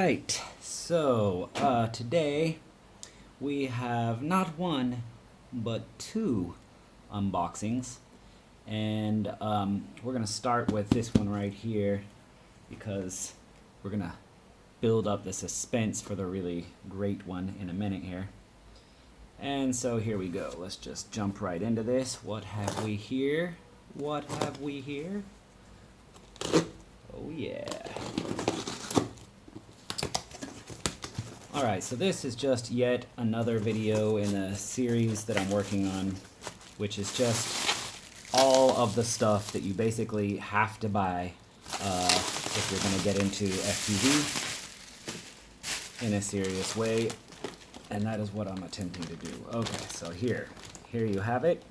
right, so today we have not one but two unboxings, and we're gonna start with this one right here because we're gonna build up the suspense for the really great one in a minute here. And so here we go. Let's just jump right into this. What have we here? What have we here? Oh yeah. Alright, so this is just yet another video in a series that I'm working on, which is just all of the stuff that you basically have to buy if you're going to get into FPV in a serious way, and that is what I'm attempting to do. Okay, so here you have it.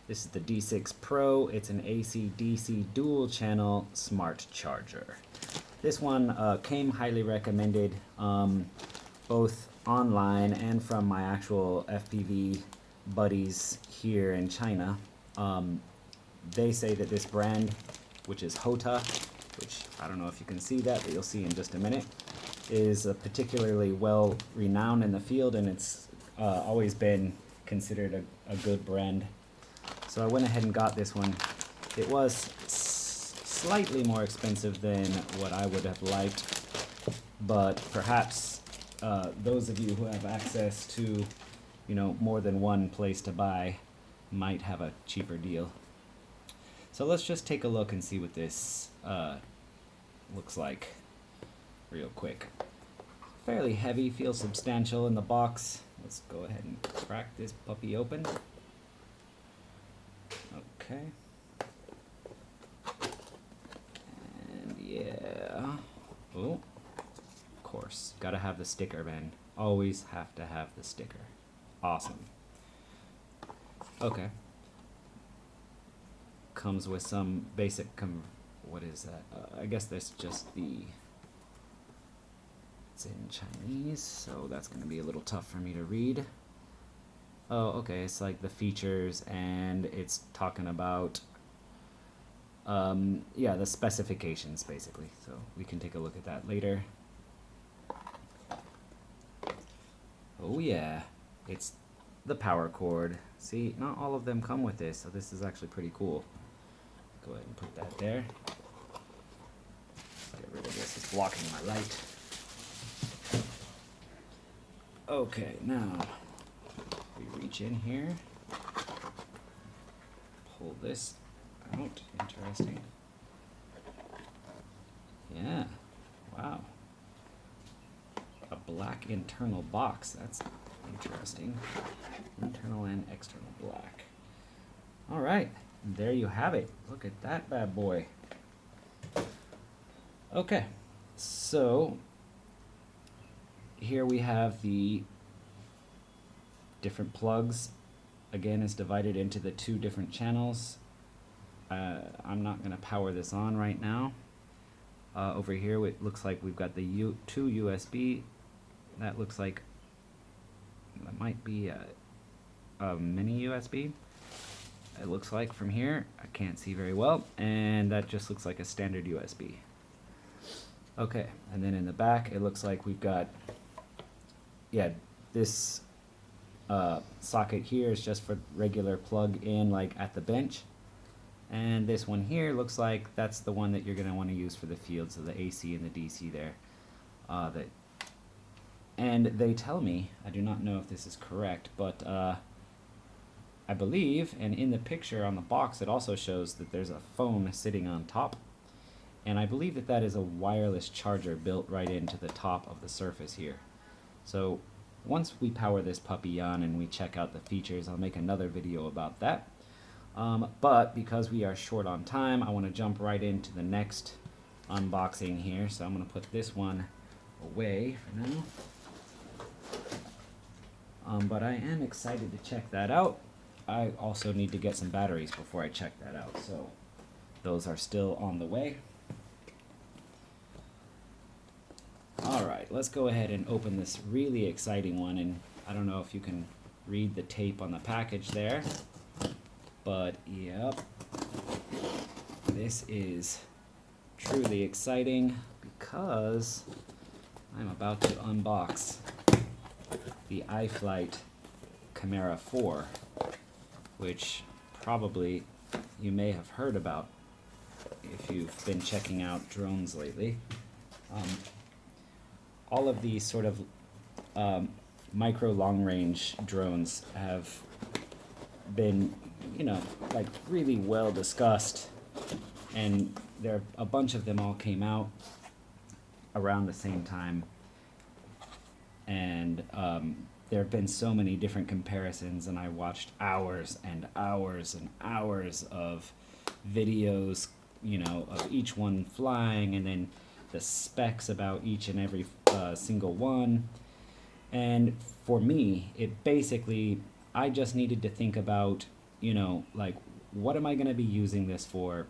This is the D6 Pro. It's an AC/DC dual channel smart charger. This one came highly recommended both online and from my actual FPV buddies here in China. They say that this brand, which is Hota, which I don't know if you can see that, but you'll see in just a minute, is particularly well renowned in the field, and it's always been considered a good brand. So I went ahead and got this one. It was slightly more expensive than what I would have liked, but perhaps those of you who have access to, more than one place to buy might have a cheaper deal. So let's just take a look and see what this looks like real quick. Fairly heavy, feels substantial in the box. Let's go ahead and crack this puppy open. Okay. And yeah. Oh. Course, gotta have the sticker, man. Always have to have the sticker. Awesome. Okay. Comes with some basic what is that? I guess that's just it's in Chinese, so that's gonna be a little tough for me to read. Oh, okay, it's like the features, and it's talking about yeah, the specifications basically, so we can take a look at that later. Oh yeah, it's the power cord. See, not all of them come with this, so this is actually pretty cool. Go ahead and put that there. Get rid of this, it's blocking my light. Okay, now we reach in here, pull this out. Interesting. Yeah, wow. A black internal box. That's interesting. Internal and external black. All right, there you have it. Look at that bad boy. Okay, so here we have the different plugs. Again, it's divided into the two different channels. I'm not going to power this on right now. Over here, it looks like we've got the two USB. That looks like that might be a mini USB. It looks like from here. I can't see very well, and that just looks like a standard USB. Okay, and then in the back, it looks like we've got, yeah, this socket here is just for regular plug in, like at the bench. And this one here looks like that's the one that you're going to want to use for the field, so the AC and the DC there. And they tell me, I do not know if this is correct, but I believe, and in the picture on the box it also shows that there's a phone sitting on top. And I believe that that is a wireless charger built right into the top of the surface here. So once we power this puppy on and we check out the features, I'll make another video about that. But because we are short on time, I want to jump right into the next unboxing here. So I'm going to put this one away for now. But I am excited to check that out. I also need to get some batteries before I check that out, so those are still on the way. Alright, let's go ahead and open this really exciting one, and I don't know if you can read the tape on the package there, but yep, this is truly exciting because I'm about to unbox the iFlight Chimera4, which probably you may have heard about if you've been checking out drones lately. All of these sort of micro long-range drones have been, like really well discussed, and a bunch of them all came out around the same time, and there have been so many different comparisons, and I watched hours and hours and hours of videos, of each one flying, and then the specs about each and every single one. And for me, it basically, I just needed to think about, like, what am I going to be using this for?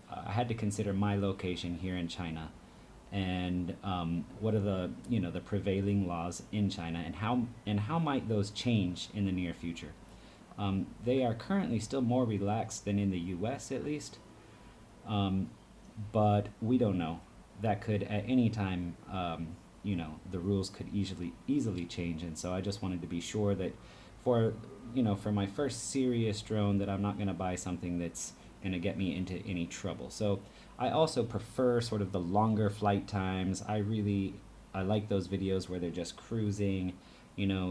I had to consider my location here in China, and what are the the prevailing laws in China, and how might those change in the near future. They are currently still more relaxed than in the U.S. at least, but we don't know. That could at any time, the rules could easily change, and so I just wanted to be sure that for my first serious drone, that I'm not going to buy something that's going to get me into any trouble. So I also prefer sort of the longer flight times. I like those videos where they're just cruising,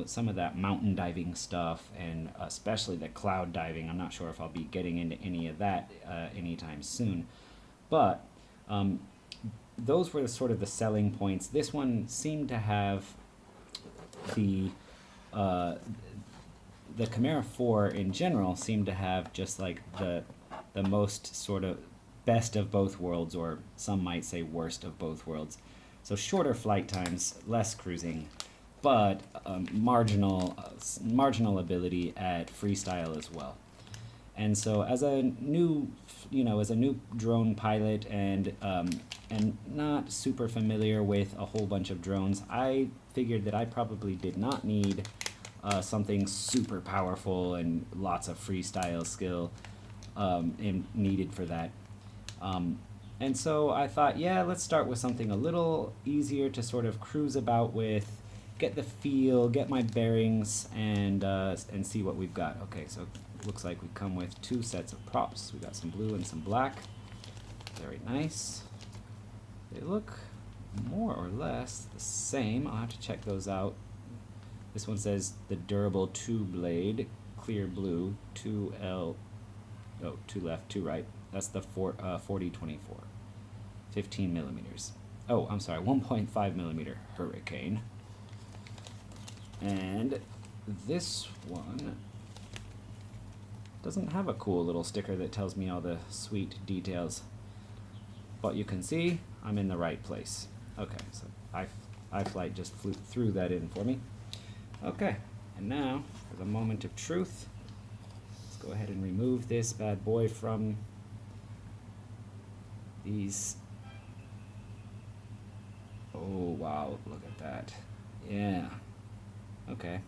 some of that mountain diving stuff, and especially the cloud diving. I'm not sure if I'll be getting into any of that anytime soon, but those were sort of the selling points. This one seemed to have the Chimera4 in general seemed to have just like the most sort of best of both worlds, or some might say worst of both worlds. So shorter flight times, less cruising, but marginal ability at freestyle as well. And so as a new drone pilot, and not super familiar with a whole bunch of drones, I figured that I probably did not need something super powerful and lots of freestyle skill needed for that. And so I thought, yeah, let's start with something a little easier to sort of cruise about with, get the feel, get my bearings, and see what we've got. Okay, so it looks like we come with 2 sets of props. We got some blue and some black. Very nice. They look more or less the same. I'll have to check those out. This one says the durable 2-blade, clear blue, 2 left, 2 right. That's the 4024, 15 millimeters. Oh, I'm sorry, 1.5 millimeter Hurricane. And this one doesn't have a cool little sticker that tells me all the sweet details, but you can see I'm in the right place. Okay, so iFlight just threw that in for me. Okay, and now for the moment of truth. Let's go ahead and remove this bad boy from these. Oh wow, look at that. Yeah. Okay.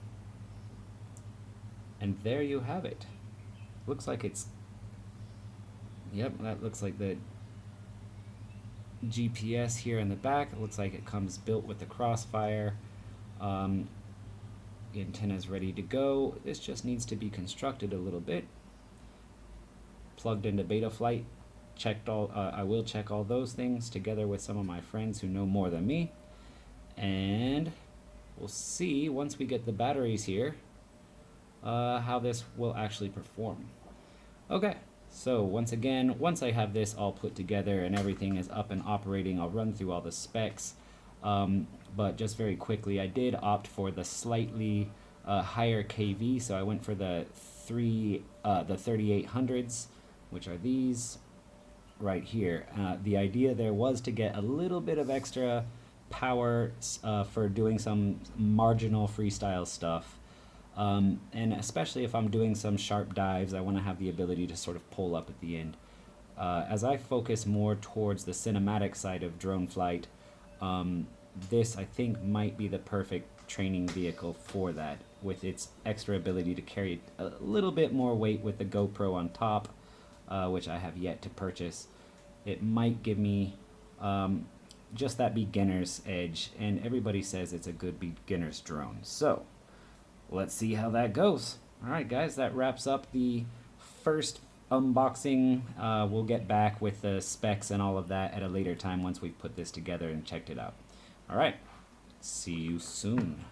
And there you have it. Looks like it's, yep, that looks like the GPS here in the back. It looks like it comes built with the Crossfire. The antenna's ready to go. This just needs to be constructed a little bit. Plugged into Betaflight. I will check all those things together with some of my friends who know more than me. And we'll see, once we get the batteries here, how this will actually perform. Okay, so once I have this all put together and everything is up and operating, I'll run through all the specs. But just very quickly, I did opt for the slightly higher KV, so I went for the 3800s, which are these right here. The idea there was to get a little bit of extra power for doing some marginal freestyle stuff, and especially if I'm doing some sharp dives, I want to have the ability to sort of pull up at the end. As I focus more towards the cinematic side of drone flight, this I think might be the perfect training vehicle for that, with its extra ability to carry a little bit more weight with the GoPro on top, which I have yet to purchase. It might give me just that beginner's edge, and everybody says it's a good beginner's drone. So let's see how that goes. All right, guys, that wraps up the first unboxing. We'll get back with the specs and all of that at a later time once we've put this together and checked it out. All right, see you soon.